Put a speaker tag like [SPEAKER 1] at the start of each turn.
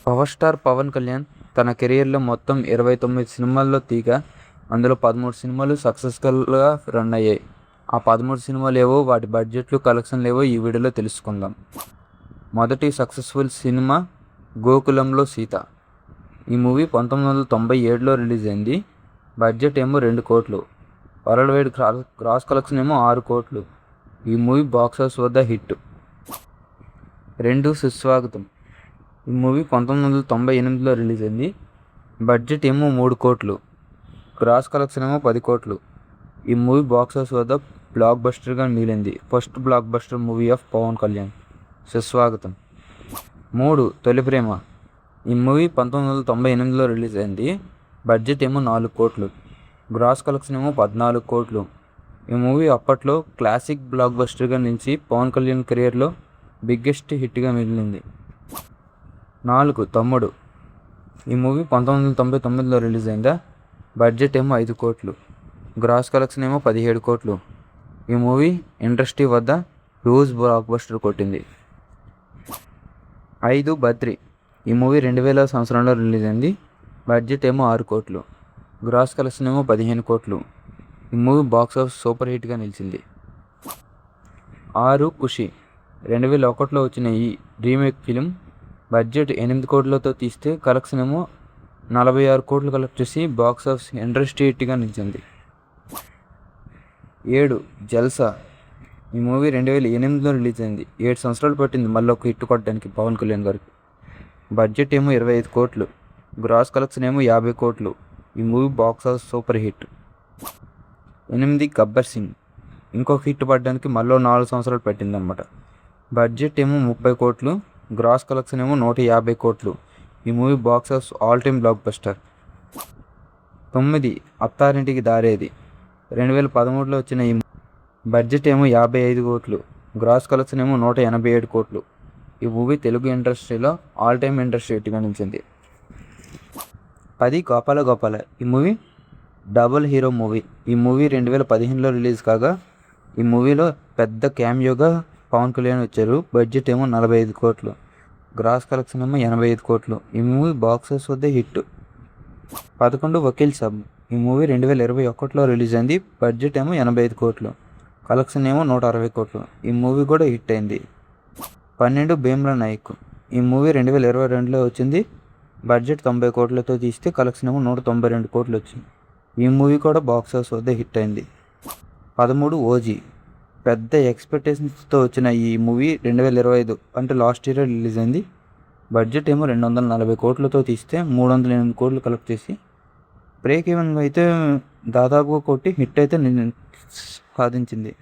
[SPEAKER 1] Power star Pawan Kalyan తన కెరియర్లో మొత్తం 29 సినిమాల్లో తీగా అందులో 13 సినిమాలు సక్సెస్ఫుల్గా రన్ అయ్యాయి. ఆ 13 సినిమాలు ఏవో, వాటి బడ్జెట్లు, కలెక్షన్లు ఏవో ఈ వీడియోలో తెలుసుకుందాం. మొదటి సక్సెస్ఫుల్ సినిమా గోకులంలో సీత. ఈ మూవీ 1997లో రిలీజ్ అయింది. బడ్జెట్ ఏమో 2 కోట్లు, వరల్డ్ వైడ్ గ్రాస్ కలెక్షన్ ఏమో 6 కోట్లు. ఈ మూవీ బాక్సాఫీస్ వద్ద హిట్. 2 సుస్వాగతం. ఈ మూవీ 1998లో రిలీజ్ అయింది. బడ్జెట్ ఏమో 3 కోట్లు, గ్రాస్ కలెక్షన్ ఏమో 10 కోట్లు. ఈ మూవీ బాక్సాఫీస్ వద్ద బ్లాక్ బస్టర్గా మిగిలింది. First blockbuster movie of Pawan Kalyan. Suswagatham. 3 Tholi Prema. ఈ మూవీ 1998లో రిలీజ్ అయింది. బడ్జెట్ ఏమో 4 కోట్లు, గ్రాస్ కలెక్షన్ ఏమో 14 కోట్లు. ఈ మూవీ అప్పట్లో క్లాసిక్ బ్లాక్ బస్టర్గా నిలిచి పవన్ కళ్యాణ్ కెరియర్లో బిగ్గెస్ట్ హిట్గా మిగిలింది. 4 తమ్ముడు. ఈ మూవీ 1999లో రిలీజ్ అయిందా. బడ్జెట్ ఏమో 5 కోట్లు, గ్రాస్ కలెక్షన్ ఏమో 17 కోట్లు. ఈ మూవీ ఇండస్ట్రీ వద్ద హ్యూజ్ బ్లాక్ బస్టర్ కొట్టింది. 5 బద్రి. ఈ మూవీ 2000 సంవత్సరంలో రిలీజ్ అయింది. బడ్జెట్ ఏమో 6 కోట్లు, గ్రాస్ కలెక్షన్ ఏమో 15 కోట్లు. ఈ మూవీ బాక్స్ ఆఫీస్ సూపర్ హిట్గా నిలిచింది. 6 ఖుషి. 2001లో వచ్చిన ఈ రీమేక్ ఫిలిం బడ్జెట్ 8 కోట్లతో తీస్తే కలెక్షన్ ఏమో 46 కోట్లు కలెక్ట్ చేసి బాక్స్ ఆఫీస్ ఇండస్ట్రీ హిట్గా నిలిచింది. 7 జల్సా. ఈ మూవీ 2008లో రిలీజ్ అయింది. 7 సంవత్సరాలు పట్టింది మళ్ళీ ఒక హిట్ కొట్టడానికి పవన్ కళ్యాణ్ గారికి. బడ్జెట్ ఏమో 25 కోట్లు, గ్రాస్ కలెక్షన్ ఏమో 50 కోట్లు. ఈ movie box office super hit. 8 Gabbar Singh. ఇంకొక హిట్ పడడానికి మళ్ళీ 4 సంవత్సరాలు పట్టిందనమాట. బడ్జెట్ ఏమో 30 కోట్లు, గ్రాస్ కలెక్షన్ ఏమో 150 కోట్లు. ఈ movie box office all time block buster. 9 Attarintiki Daredi. 2013లో వచ్చిన ఈ బడ్జెట్ ఏమో 55 కోట్లు, గ్రాస్ కలెక్షన్ ఏమో 187 కోట్లు. ఈ మూవీ తెలుగు ఇండస్ట్రీలో ఆల్ టైమ్ ఇండస్ట్రీ హిట్గా నిలిచింది. 10 గోపాల గోపాల. ఈ మూవీ డబుల్ హీరో మూవీ. ఈ మూవీ 2015లో రిలీజ్ కాగా ఈ మూవీలో పెద్ద క్యామియోగా పవన్ కళ్యాణ్ వచ్చారు. బడ్జెట్ ఏమో 45 కోట్లు, గ్రాస్ కలెక్షన్ ఏమో 85 కోట్లు. ఈ మూవీ బాక్స్ ఆఫీస్ వద్ద హిట్. 11 వకీల్ సాబ్. ఈ మూవీ 2021లో రిలీజ్ అయింది. బడ్జెట్ ఏమో 85 కోట్లు, కలెక్షన్ ఏమో 160 కోట్లు. ఈ మూవీ కూడా హిట్ అయింది. 12 భీమ్లా నాయక్. ఈ మూవీ 2022లో వచ్చింది. బడ్జెట్ 90 కోట్లతో తీస్తే కలెక్షన్ ఏమో 192 కోట్లు వచ్చింది. ఈ మూవీ కూడా బాక్స్ ఆఫీస్ వద్ద హిట్ అయింది. 13 ఓజీ. పెద్ద ఎక్స్పెక్టేషన్స్తో వచ్చిన ఈ మూవీ 2025 అంటే లాస్ట్ ఇయర్ రిలీజ్ అయింది. బడ్జెట్ ఏమో 240 కోట్లతో తీస్తే 308 కోట్లు కలెక్ట్ చేసి బ్రేక్ ఈవెన్ అయితే దాదాపుగా కొట్టి హిట్ అయితే సాధించింది.